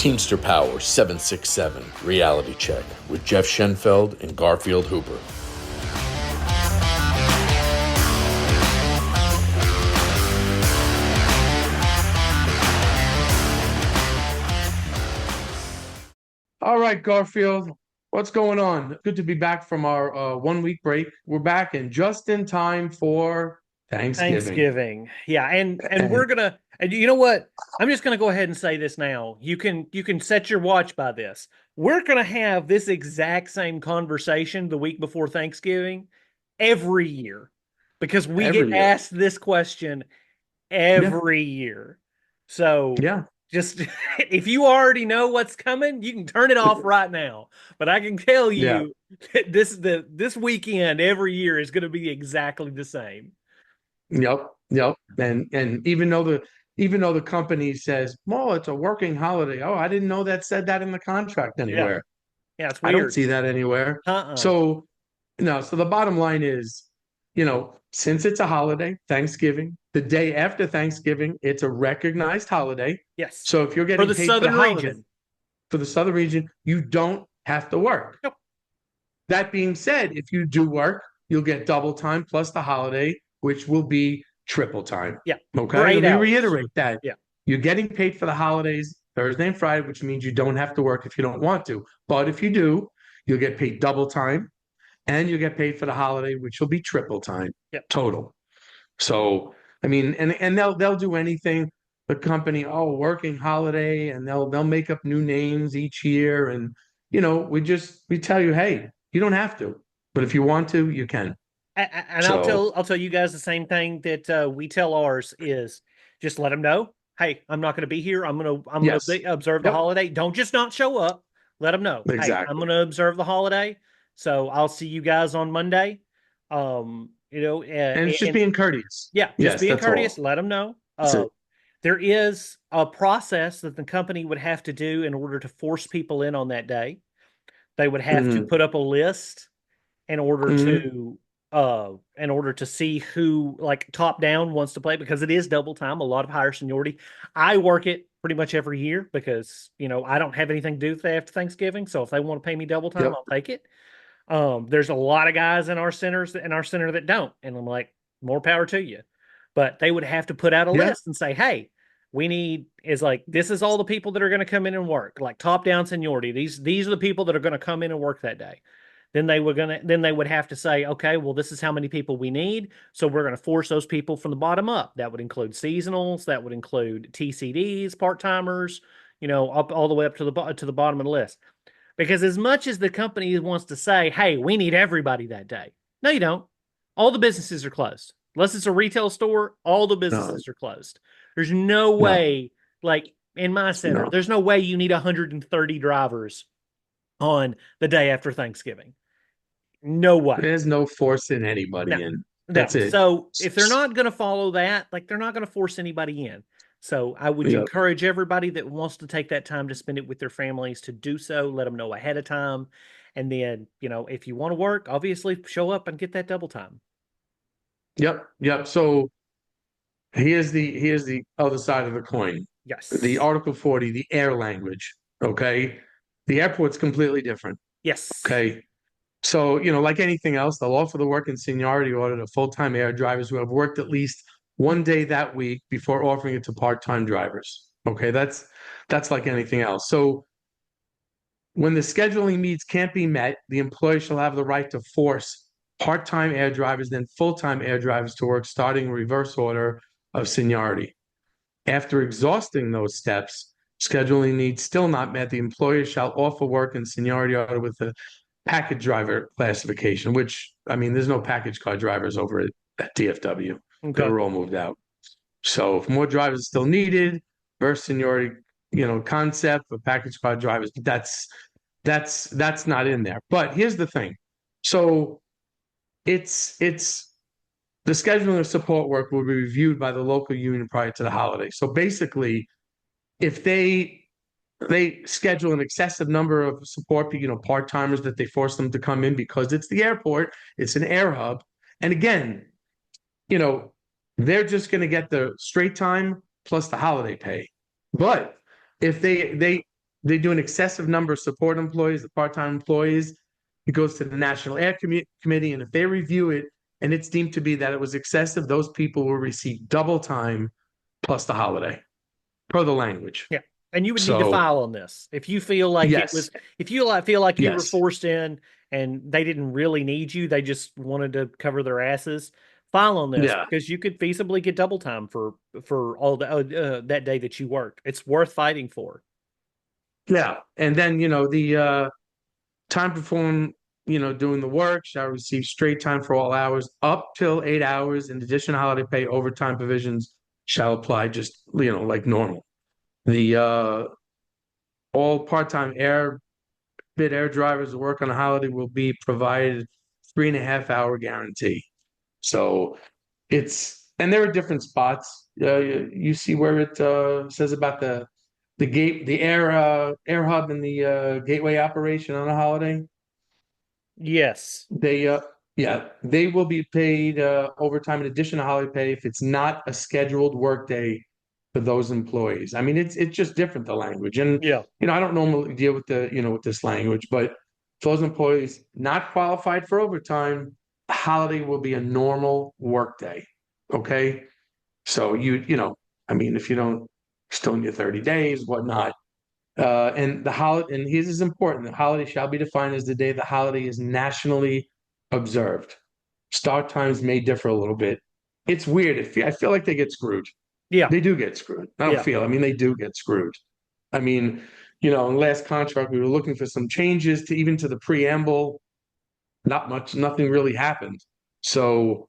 Teamster Power 767 Reality Check with Jeff Schenfeld and Garfield Hooper. All right, Garfield, what's going on? Good to be back from our 1 week break. We're back and just in time for Thanksgiving. Thanksgiving. Yeah, and And we're gonna and you know what? I'm just gonna go ahead and say this now. You can set your watch by this. We're gonna have this exact same conversation the week before Thanksgiving every year because we get every year. asked this question Yeah, every year. So yeah. just if you already know what's coming, you can turn it off right now. But I can tell Yeah. you that this weekend every year is going to be exactly the same. Yep. Yep. And even though the company says, well, it's a working holiday. Oh, I didn't know that said that in the contract Yeah. anywhere. Yeah, it's I don't weird. see that anywhere. Uh-uh. So no, so the bottom line is, since it's a holiday, Thanksgiving, the day after Thanksgiving, it's a recognized holiday. Yes. So if you're For getting the paid for the southern holiday region. for the Southern region, you don't have to work. Yep. That being said, if you do work, you'll get double time plus the holiday, which will be triple time. Yeah. For Okay. Let eight me hours. reiterate that. Yeah. You're getting paid for the holidays Thursday and Friday, which means you don't have to work if you don't want to. But if you do, you'll get paid double time and you get paid for the holiday, which will be triple time Yep. total. So, I mean, and they'll do anything. The company, oh, working holiday, and they'll make up new names each year. And we tell you, hey, you don't have to, but if you want to, you can. And So I'll tell you guys the same thing that we tell ours is just let them know, hey, I'm not going to be here. yes, observe the yep, holiday. Don't just not show up. Let them know, hey, I'm exactly. going to observe the holiday. So I'll see you guys on Monday. And it's just And being courteous. yeah, just Yes, being that's courteous. all. Let them know. That's it. There is a process that the company would have to do in order to force people in on that day. They would have to Hmm. put up a list in order Hmm. to see who like top down wants to play because it is double time, a lot of higher seniority. I work it pretty much every year because I don't have anything to do after Thanksgiving. So if they want to pay me double time, Yep. I'll take it. There's a lot of guys in our center that don't, and I'm like, more power to you. But they would have to put out a Yeah. list and say, hey, we need is like this is all the people that are going to come in and work, like top down seniority. These are the people that are going to come in and work that day. Then they would have to say, okay, well, this is how many people we need. So we're going to force those people from the bottom up. That would include seasonals, that would include TCDs, part-timers, up all the way up to the bottom of the list. Because as much as the company wants to say, hey, we need everybody that day, no, you don't. All the businesses are closed. Unless it's a retail store, all the No. businesses are closed. There's no No. way, like in my center, No. there's no way you need 130 drivers on the day after Thanksgiving. No way. There's no forcing No, anybody in. no. That's it. So if they're not going to follow that, like they're not going to force anybody in. So I would Yep. encourage everybody that wants to take that time to spend it with their families to do so. Let them know ahead of time. And then, if you want to work, obviously show up and get that double time. Yep. Yep. So here's the other side of the coin. The Yes. Article 40, the air language. Okay. The airport's completely different. Yes. Okay. So, like anything else, they'll offer the work in seniority order to full-time air drivers who have worked at least one day that week before offering it to part-time drivers. Okay, that's like anything else. So when the scheduling needs can't be met, the employer shall have the right to force part-time air drivers, then full-time air drivers to work starting in reverse order of seniority. After exhausting those steps, scheduling needs still not met, the employer shall offer work in seniority order with the package driver classification, which, I mean, there's no package car drivers over at DFW. They Okay. were all moved out. So if more drivers are still needed, versus seniority, concept for package car drivers, but that's not in there. But here's the thing. So it's the scheduling of support work will be reviewed by the local union prior to the holiday. So basically, if they schedule an excessive number of support, part timers that they force them to come in because it's the airport, it's an air hub, and again, you know, they're just going to get the straight time plus the holiday pay. But if they do an excessive number of support employees, the part-time employees. It goes to the National Air Committee, and if they review it and it's deemed to be that it was excessive, those people will receive double time plus the holiday per the language. Yeah. And you would need to So, file on this. If you feel like it yes, was, if you feel like you were yes, forced in and they didn't really need you, they just wanted to cover their asses, file on this yeah, because you could feasibly get double time for all the that day that you worked. It's worth fighting for. yeah. And then, the time performed, doing the work shall receive straight time for all hours up till 8 hours. In addition, holiday pay overtime provisions shall apply just, like normal. The all part-time air drivers who work on a holiday will be provided 3.5 hour guarantee. So and there are different spots. You see where it says about the air hub and the gateway operation on a holiday. Yes. They will be paid overtime in addition to holiday pay if it's not a scheduled work day for those employees. I mean, it's just different, the language. And Yeah. I don't normally deal with with this language, but for those employees not qualified for overtime, holiday will be a normal work day. Okay. So I mean, if you don't still in your 30 days, whatnot. And the holiday, and this is important. The holiday shall be defined as the day the holiday is nationally observed. Start times may differ a little bit. It's weird. I feel like they get screwed. Yeah. They do get screwed. I mean, they do get screwed. I mean, in the last contract, we were looking for some changes to the preamble. Not much, nothing really happened. So,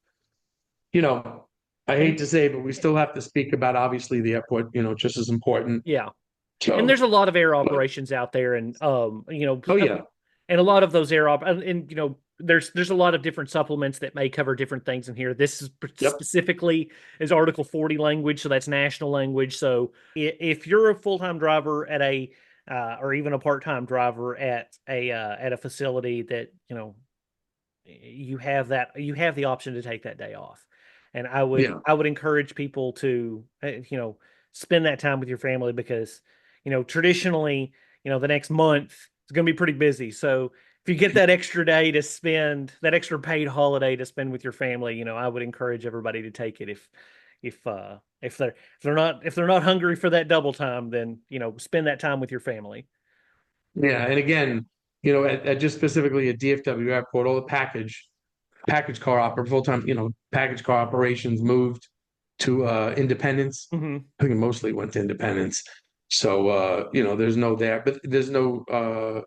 I hate to say, but we still have to speak about obviously the airport, just as important. Yeah. So, And there's a lot of air operations out there, and oh yeah, and a lot of those and there's a lot of different supplements that may cover different things in here. This is specifically is Article 40 language, so that's national language. So if you're a full-time driver at a or even a part-time driver at a facility that you have the option to take that day off, and I would encourage people to spend that time with your family because traditionally the next month is going to be pretty busy. So if you get that extra day to spend, that extra paid holiday to spend with your family, I would encourage everybody to take it. If they're not hungry for that double time, then spend that time with your family. yeah. And again, at just specifically at DFW Airport, all the package car full-time, package car operations moved to Independence. Mm-hmm. I think it mostly went to Independence. So there's no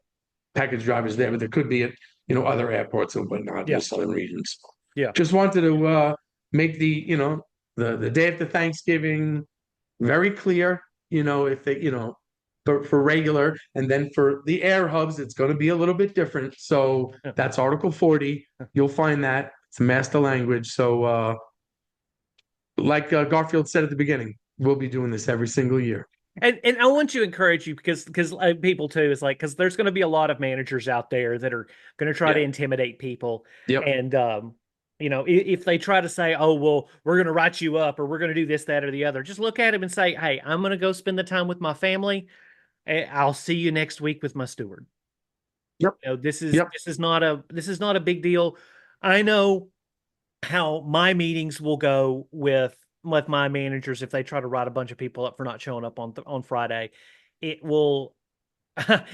package drivers there, but there could be at other airports and whatnot in the southern regions. Yeah. Just wanted to make the day after Thanksgiving very clear. If they for regular, and then for the air hubs, it's going to be a little bit different. So that's Article 40. You'll find that it's master language. So like Garfield said at the beginning, we'll be doing this every single year. And I want to encourage you because people too is because there's going to be a lot of managers out there that are going to try to intimidate people. Yep. And if they try to say, oh well, we're going to write you up or we're going to do this, that, or the other, just look at them and say, hey, I'm going to go spend the time with my family. And I'll see you next week with my steward. Yep. This is not a big deal. I know how my meetings will go with my managers if they try to write a bunch of people up for not showing up on Friday. It will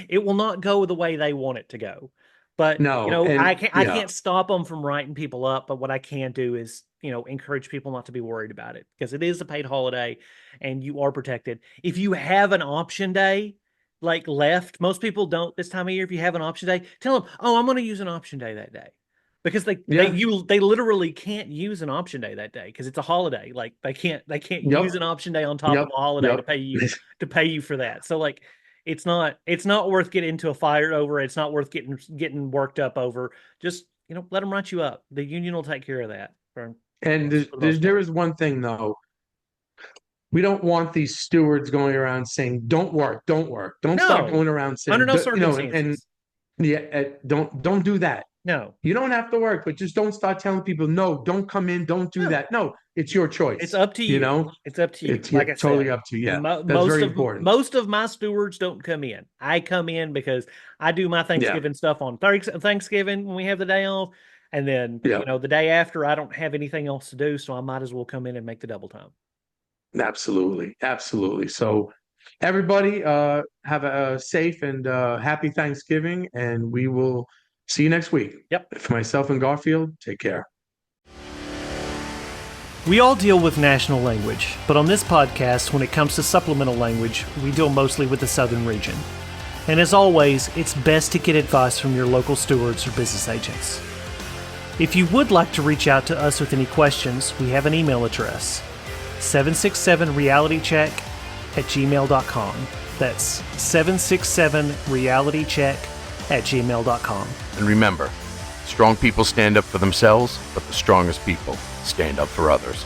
it will not go the way they want it to go. But I can't stop them from writing people up, but what I can do is encourage people not to be worried about it because it is a paid holiday and you are protected. If you have an option day like left, most people don't this time of year. If you have an option day, tell them, oh, I'm going to use an option day that day. Because they literally can't use an option day that day because it's a holiday. Like they can't use an option day on top of a holiday to pay you for that. So like it's not worth getting into a fire over. It's not worth getting worked up over. Just let them write you up. The union will take care of that. And there is one thing though. We don't want these stewards going around saying, "Don't work, don't work, don't start going around saying." Under no circumstances. Don't do that. No, You don't have to work, but just don't start telling people, no, don't come in, don't do No. that. No, it's your choice. it's up to you. You know, It's up to you. it's Like I totally said, up to you. Yeah, mo- that's most very of important. most of my stewards don't come in. I come in because I do my Thanksgiving stuff on Thanksgiving when we have the day off, and then Yeah. the day after I don't have anything else to do, so I might as well come in and make the double time. Absolutely, absolutely. So, everybody, have a safe and happy Thanksgiving, and we will see you next week. Yep. For myself and Garfield, take care. We all deal with national language, but on this podcast, when it comes to supplemental language, we deal mostly with the southern region. And as always, it's best to get advice from your local stewards or business agents. If you would like to reach out to us with any questions, we have an email address, 767realitycheck@gmail.com. That's 767realitycheck@gmail.com. And remember, strong people stand up for themselves, but the strongest people stand up for others.